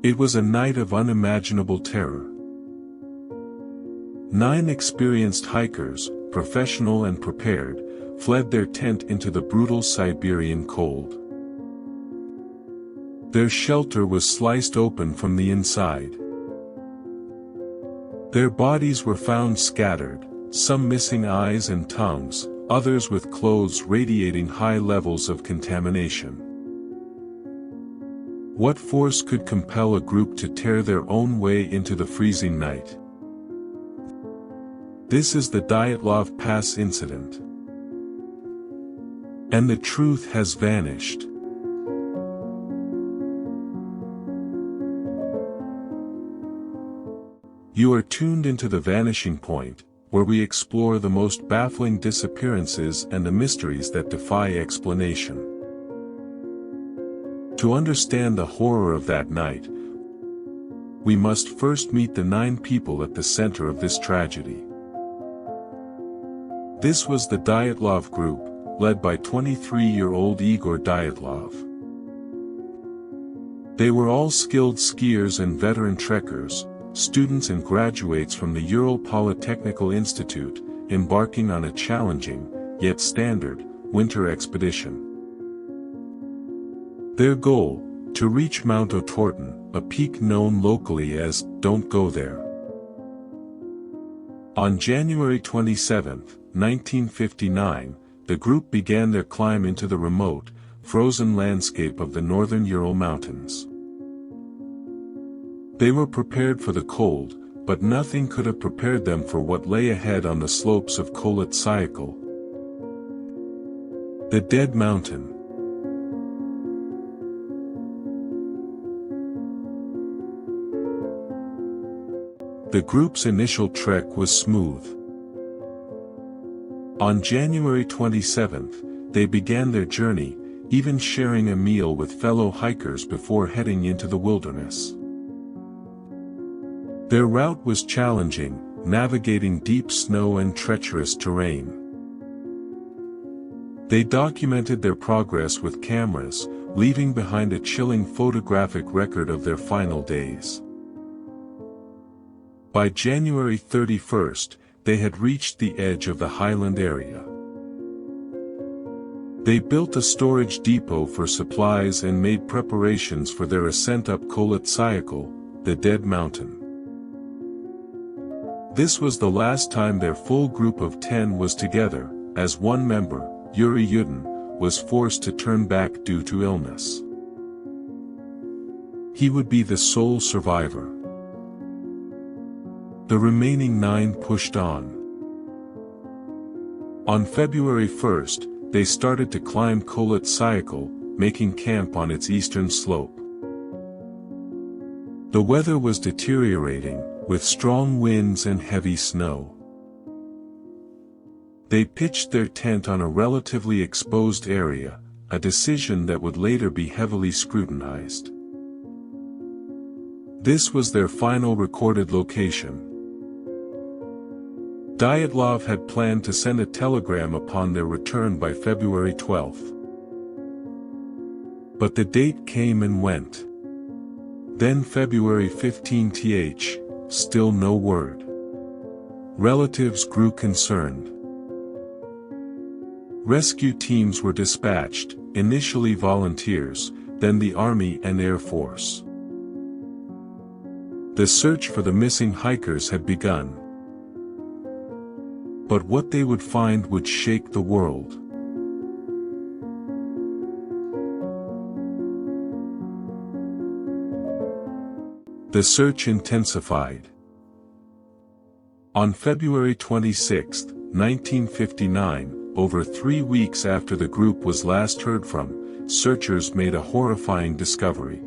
It was a night of unimaginable terror. 9 experienced hikers, professional and prepared, fled their tent into the brutal Siberian cold. Their shelter was sliced open from the inside. Their bodies were found scattered, some missing eyes and tongues, others with clothes radiating high levels of contamination. What force could compel a group to tear their own way into the freezing night? This is the Dyatlov Pass Incident. And the truth has vanished. You are tuned into the Vanishing Point, where we explore the most baffling disappearances and the mysteries that defy explanation. To understand the horror of that night, we must first meet the 9 people at the center of this tragedy. This was the Dyatlov group, led by 23-year-old Igor Dyatlov. They were all skilled skiers and veteran trekkers, students and graduates from the Ural Polytechnical Institute, embarking on a challenging, yet standard, winter expedition. Their goal, to reach Mount Otorten, a peak known locally as Don't Go There. On January 27, 1959, the group began their climb into the remote, frozen landscape of the northern Ural Mountains. They were prepared for the cold, but nothing could have prepared them for what lay ahead on the slopes of Kolat-Syakhl. The Dead Mountain. The group's initial trek was smooth. On January 27, they began their journey, even sharing a meal with fellow hikers before heading into the wilderness. Their route was challenging, navigating deep snow and treacherous terrain. They documented their progress with cameras, leaving behind a chilling photographic record of their final days. By January 31, they had reached the edge of the highland area. They built a storage depot for supplies and made preparations for their ascent up Kolat-Syakhl, the Dead Mountain. This was the last time their full group of 10 was together, as one member, Yuri Yudin, was forced to turn back due to illness. He would be the sole survivor. The remaining 9 pushed on. On February 1, they started to climb Kolat-Syakhl, making camp on its eastern slope. The weather was deteriorating, with strong winds and heavy snow. They pitched their tent on a relatively exposed area, a decision that would later be heavily scrutinized. This was their final recorded location. Dyatlov had planned to send a telegram upon their return by February 12. But the date came and went. Then February 15th, still no word. Relatives grew concerned. Rescue teams were dispatched, initially volunteers, then the Army and Air Force. The search for the missing hikers had begun. But what they would find would shake the world. The search intensified. On February 26, 1959, over 3 weeks after the group was last heard from, searchers made a horrifying discovery.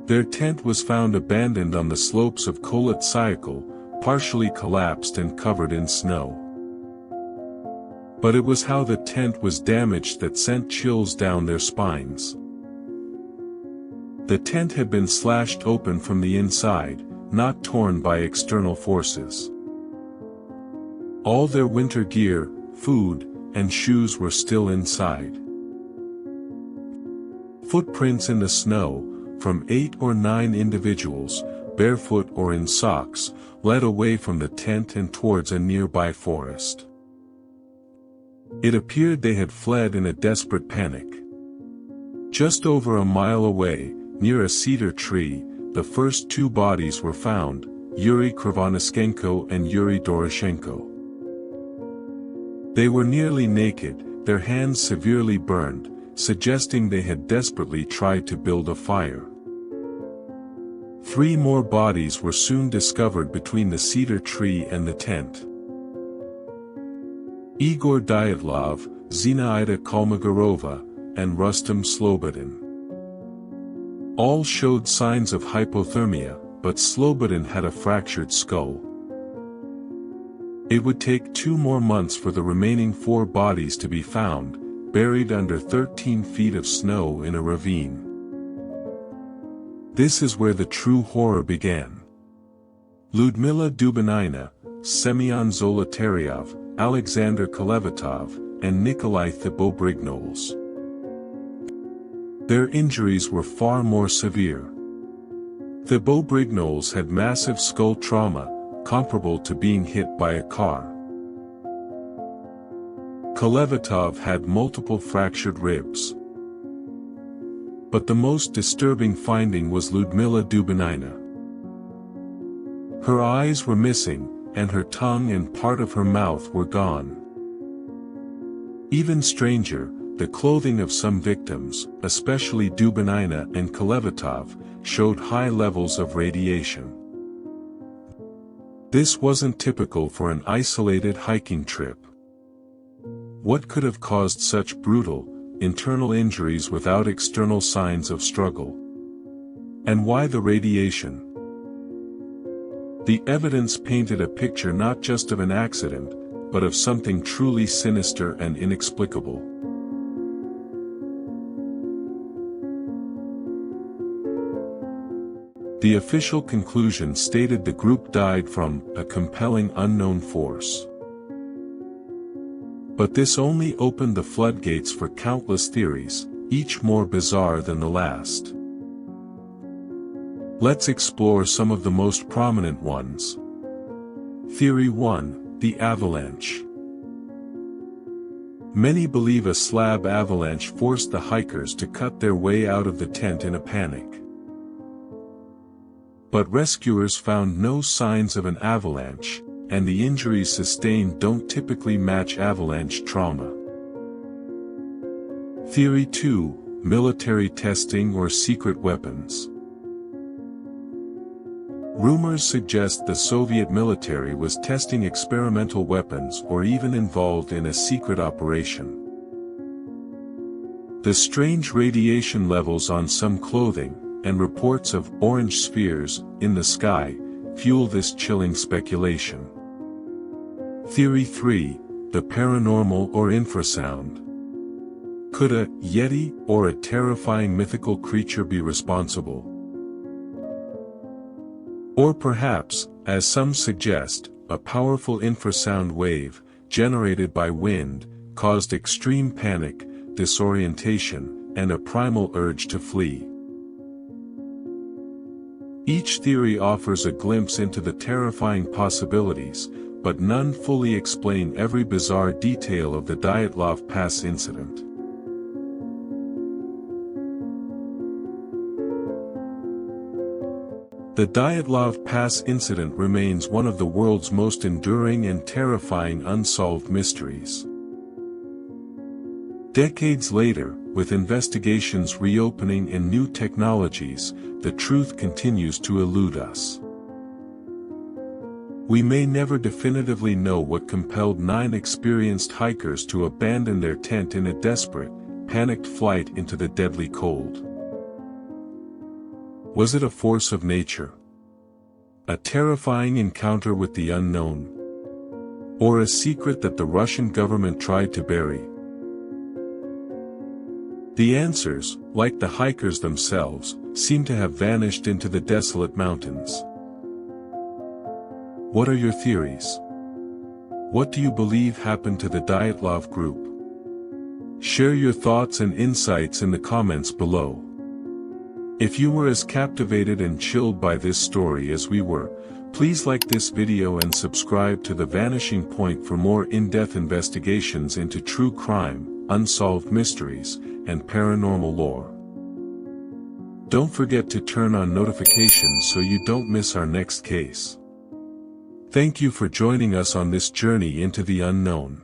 Their tent was found abandoned on the slopes of Kolat-Syakhl, partially collapsed and covered in snow. But it was how the tent was damaged that sent chills down their spines. The tent had been slashed open from the inside, not torn by external forces. All their winter gear, food, and shoes were still inside. Footprints in the snow, from 8 or 9 individuals, barefoot or in socks, led away from the tent and towards a nearby forest. It appeared they had fled in a desperate panic. Just over a mile away, near a cedar tree, the first 2 bodies were found, Yuri Krivonischenko and Yuri Doroshenko. They were nearly naked, their hands severely burned, suggesting they had desperately tried to build a fire. 3 more bodies were soon discovered between the cedar tree and the tent. Igor Dyatlov, Zinaida Kolmogorova, and Rustam Slobodin. All showed signs of hypothermia, but Slobodin had a fractured skull. It would take 2 more months for the remaining 4 bodies to be found, buried under 13 feet of snow in a ravine. This is where the true horror began. Lyudmila Dubinina, Semyon Zolotaryov, Alexander Kolevatov, and Nikolai Thibault-Brignoles. Their injuries were far more severe. Thibault-Brignoles had massive skull trauma, comparable to being hit by a car. Kolevatov had multiple fractured ribs. But the most disturbing finding was Lyudmila Dubinina. Her eyes were missing, and her tongue and part of her mouth were gone. Even stranger, the clothing of some victims, especially Dubinina and Kolevatov, showed high levels of radiation. This wasn't typical for an isolated hiking trip. What could have caused such brutal, internal injuries without external signs of struggle? And why the radiation? The evidence painted a picture not just of an accident, but of something truly sinister and inexplicable. The official conclusion stated the group died from a compelling unknown force. But this only opened the floodgates for countless theories, each more bizarre than the last. Let's explore some of the most prominent ones. Theory 1, the avalanche. Many believe a slab avalanche forced the hikers to cut their way out of the tent in a panic. But rescuers found no signs of an avalanche, and the injuries sustained don't typically match avalanche trauma. Theory 2, military testing or secret weapons. Rumors suggest the Soviet military was testing experimental weapons or even involved in a secret operation. The strange radiation levels on some clothing, and reports of orange spheres in the sky, fuel this chilling speculation. Theory 3, the paranormal or infrasound. Could a Yeti or a terrifying mythical creature be responsible? Or perhaps, as some suggest, a powerful infrasound wave, generated by wind, caused extreme panic, disorientation, and a primal urge to flee. Each theory offers a glimpse into the terrifying possibilities, but none fully explain every bizarre detail of the Dyatlov Pass incident. The Dyatlov Pass incident remains one of the world's most enduring and terrifying unsolved mysteries. Decades later, with investigations reopening and new technologies, the truth continues to elude us. We may never definitively know what compelled 9 experienced hikers to abandon their tent in a desperate, panicked flight into the deadly cold. Was it a force of nature? A terrifying encounter with the unknown? Or a secret that the Russian government tried to bury? The answers, like the hikers themselves, seem to have vanished into the desolate mountains. What are your theories? What do you believe happened to the Dyatlov group? Share your thoughts and insights in the comments below. If you were as captivated and chilled by this story as we were, please like this video and subscribe to the Vanishing Point for more in-depth investigations into true crime, unsolved mysteries, and paranormal lore. Don't forget to turn on notifications so you don't miss our next case. Thank you for joining us on this journey into the unknown.